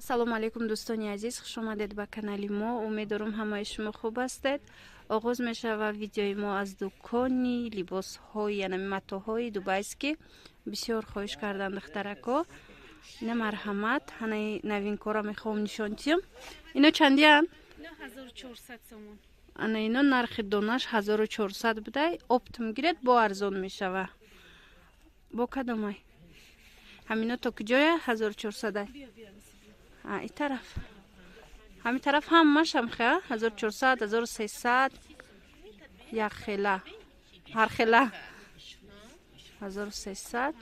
салому алейкум дӯстони азиз, хуш омадед ба канали мо. Умедворам ҳамаи шумо хуб ҳастед. оғоз мешавад видеои мо аз дукони либосҳои янами матоъҳои дубайскӣ. бисёр хоҳиш кардан духтарако. ина марҳамат, ҳанаи новинкора мехоҳам нишон диҳам. Ино чандиян? 1400 сомон. ана ино нархи донаш 1400 будай. Оптум гиред бо арзон мешава. Бо кадомай? ҳамино то куҷоя 1400? این طرف همین طرف هم ماشم خیلی 1400 1300 یک خیله هر خیله 1300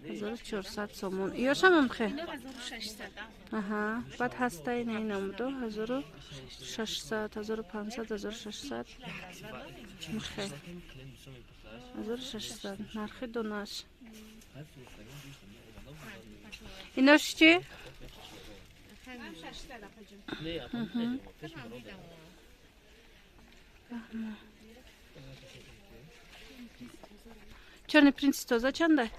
1400 سومون یاشم هم خیلی 1600. آها بعد هسته این نمودو 1600 1500 1600 خیلی 1600 نرخ دونش ایناش چی؟ چرنی پرینس توزا چنده؟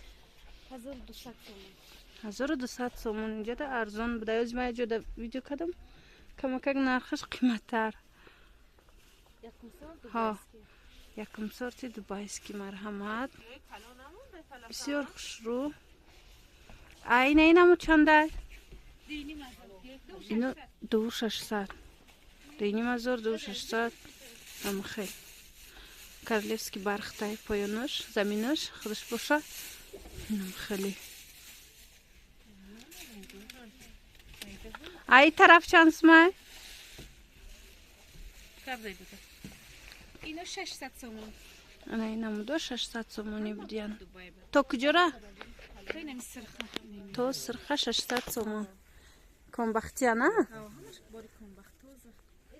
1200 сомон. 1200 сомон. اینجا ده ارزان بوده. از من جدا ویدیو کردم کمک نرخش قیمت‌تر. ها یکم سورت دبایسکی مرحمت. بسیار خوش رو. اینمو چنده؟ اینو 2600 دینی مزار 2600 هم خیلی کارلفسکی برختای پایانش زمینش خودش باشه اینم خیلی ای طرف چند سمای؟ اینو 600 سومون. انا اینم دو 600 سومونی بودین تو کجا را؟ تو سرخه 600 سومون کنبختیه نه؟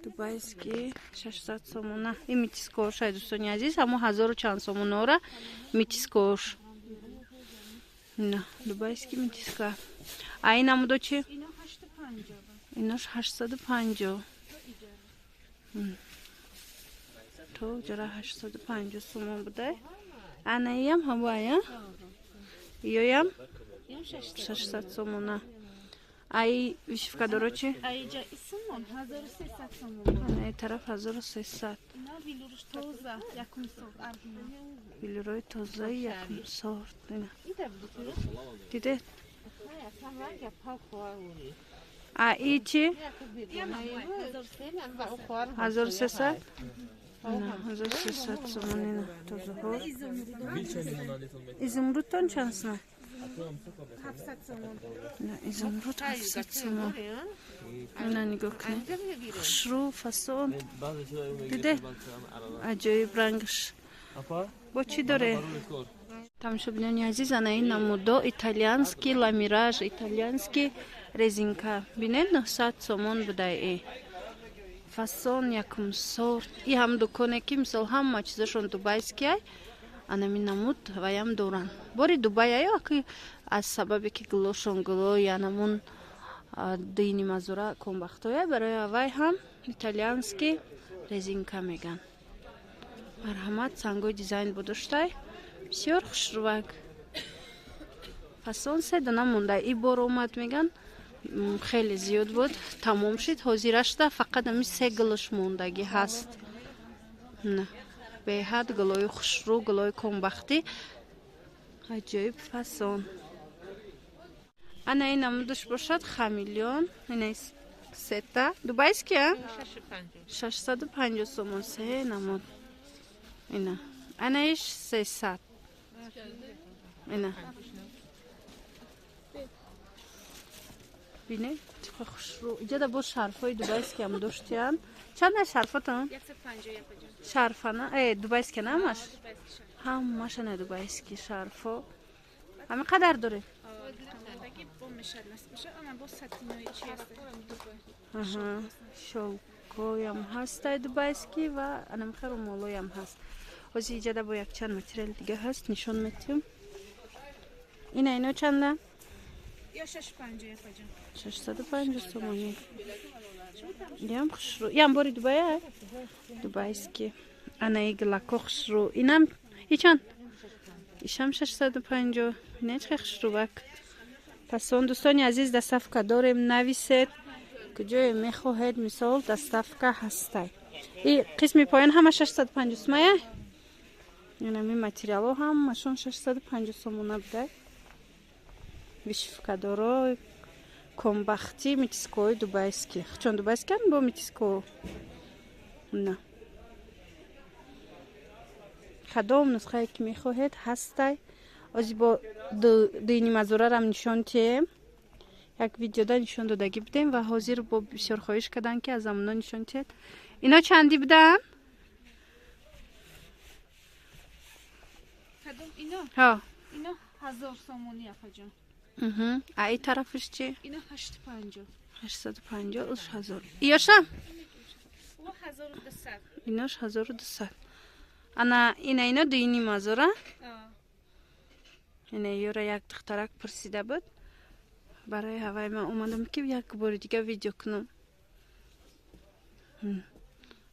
دبایسکی 600 سومونه این میتیسکوش های دوستانی عزیز همو 1000 و چند سومونه را میتیسکوش نه دبایسکی میتیسکا این همو دو چی؟ ایناش 850 تو جرا 850 سومون بوده انا ایم هم باید یویم 600 سومونه ای вишивка дорочи? Айҷа исмон 1300 сомон. Ай тараф 1300. На вилуруш тоза якум сорт аргина. Вилурой тоза якум сорт. Ида буду. Диде? Я сама я пахуари. А и чи? Я 1300? 1300 сомонина тоза ҳо. Изумрудтон чанд сомон? 700 сомон. نه изумруд 700 сомон. اینا نگاه کنید خوشرو فسون دیده عجایب رنگش با چی داره тамошо бинёни азиз ана ин намудо итальянский ламираж итальянский резинка бинед 900 сомон будай фасон якум сорт и ҳам дуконе ки мисол ҳама чизашон дубайския ана ми намуд ваям доран бори дубай аё ки аз сабабе ки гулошон гулои анамун дини мазура конбахтоя барои авай ҳам итальянский резинка меган марҳамат сангои дизайн будоштай бисёр хушрувак фасон се дона монда и бор омад меган хеле зиёд буд тамом шид ҳозирашда фақат ами се гулош мондагӣ ҳаст на беҳад гулои хушру гулои конбахтӣ аҷоиб фасон ана ин намудаш бошад хамелеон ина сета дубайския 650 сомон се намуд ина ана иш 300 ина бинед чиқа хушру иҷада бо шарфҳои дубайски ҳам доштиян чанда шарфотон 150 шарфана дубайски намаш ҳамашана дубайски шарфо ҳами қадар дорем шовкоям ҳастай дубайски ва анамихе румолоям ҳаст ҳозир иҷада бо якчанд материали дига ҳаст нишон метиҳам ина ино чанда 650 сомони ям хушру ям бори дубая дубайски ана иглако хушру инам ичанд ишам 650 инеч хушрувак фасон дӯстони азиз доставка дорем нависед куҷое мехоҳед мисол доставка ҳастай и қисми поён ҳама 650 сомая инами материалҳо ҳамашон 650 сомона буда вишифкадоро комбахти митискои дубайски чон дубайски ҳам бо митиско на кадом нусхае ки мехоҳед ҳастай ози бо дини мазурарам нишон тием як видеода нишон додагӣ будем ва ҳозир бо бисёр хоҳиш кардам ки аз замоно нишон тиед ино чанди буданд кадом ино ҳо ино 1000 сомони афаҷон а и тарафиш чи ино 850 850 уш 1000 иёшам о 1200 инош 1200 ана ино дини мазура ина ёра як духтарак пурсида буд барои ҳавай ман омадам ки як бори дига видео кунам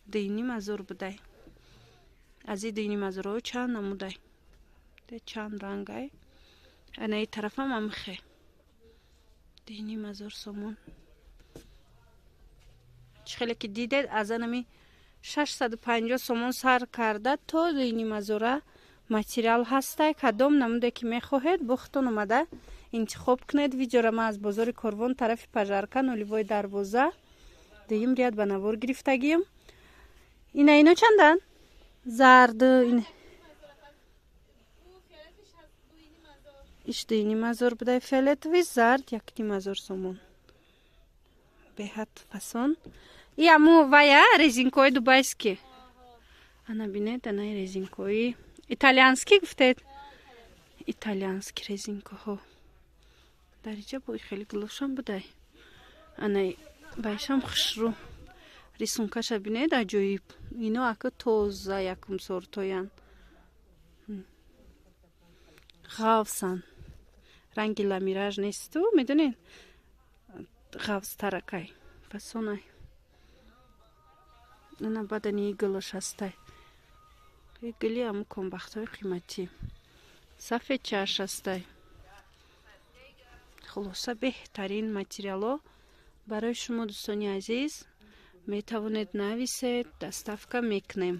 дини мазур будай аз и дини мазурҳо чанд намудай чанд рангай ана и тарафам амхе дини мазур сомон хеле ки дидед аз анами 650 сомон сар карда то дини мазура материал ҳастай кадом намуде ки мехоҳед бо худтон омада интихоб кунед видеора ман аз бозори корвон тарафи пажарка нулевой дарвоза дуюм ряд ба навор гирифтагием ино чанданд зарду иш дини мазур будай фиолетови зард 1000 сомон беҳад фасон и аму вая резинкои дубайски ана бинед ана резинкои итальянски гуфтед итальянски резинкоҳо дариҷа бои хеле гулошам будай ана байшам хушрӯ рисункаша бинед аҷоиб ино ака тоза якум сортоян ғавсан ранги ламираж несту медонед ғавз таракай фасонай ана бадани гулош ҳастай гули ам комбахтҳои қиматӣ сафед чаш ҳастай хулоса беҳтарин материалҳо барои шумо дӯстони азиз метавонед нависед доставка мекунем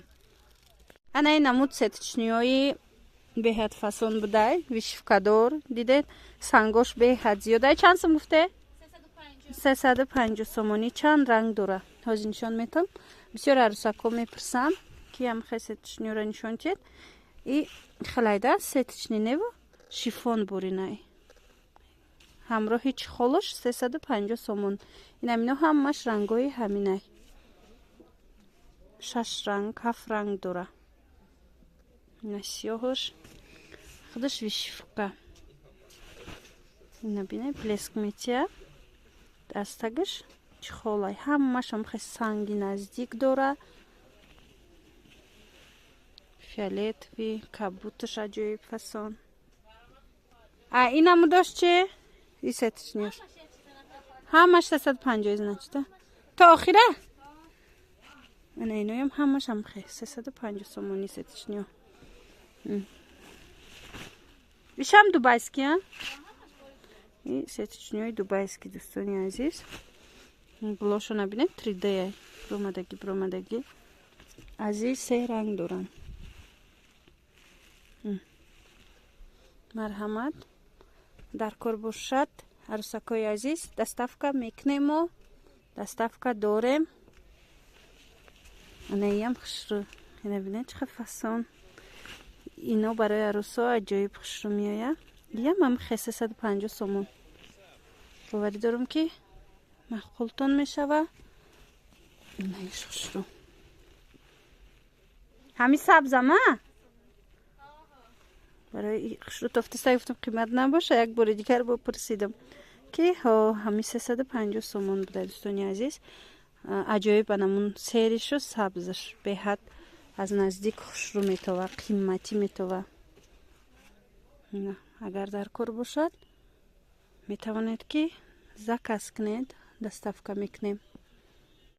ана ин намуд сетичниҳои беҳад фасон будай вишифкадор дидед сангош беҳад зиёда чанд сом гуфте 350 сомонӣ чанд ранг дора ҳозир нишон метам бисёр арӯсакҳо мепурсанд ки амхе сетичниҳоро нишон тиед и хелайда сетични неву шифон буринай ҳамроҳи чихолош 350 сомон инамино ҳамаш рангҳои ҳаминай 6 ранг 7 ранг дора ина сиёҳош худаш вишифка ина бинай блеск метия дастагаш чихолай ҳамашам хе санги наздик дора фиолетови кабуташ аҷоиб фасон а инаму дошт че и сетичниёш ҳамаш 350 значида то охира ана иноям ҳамашам хе 350 сомони сетичниё ишам дубайски и сетичниёи дубайски дӯстони азиз гулошо набинед 3D бромадагӣ аз и се ранг дорам марҳамат дар кор бошад арӯсакҳои азиз доставка мекунемо доставка дорем анаиам хушрӯ ина бинед чиқа фасон ино барои арӯсо аҷоиб хушрӯ меояд иям ам 350 сомон боварӣ дорам ки маъқултон мешава инаиш хушрӯ ҳами сабзама барои хушрӯ тофтиста гуфтам қимат набоша як бори дигар бопурсидам ки ҳами 350 сомон буда дӯстони азиз аҷоиб анамун серишу сабзаш беҳад аз наздик хушрӯ метова қиматӣ метова агар дар кор бошад метавонед ки заказ кунед доставка мекунем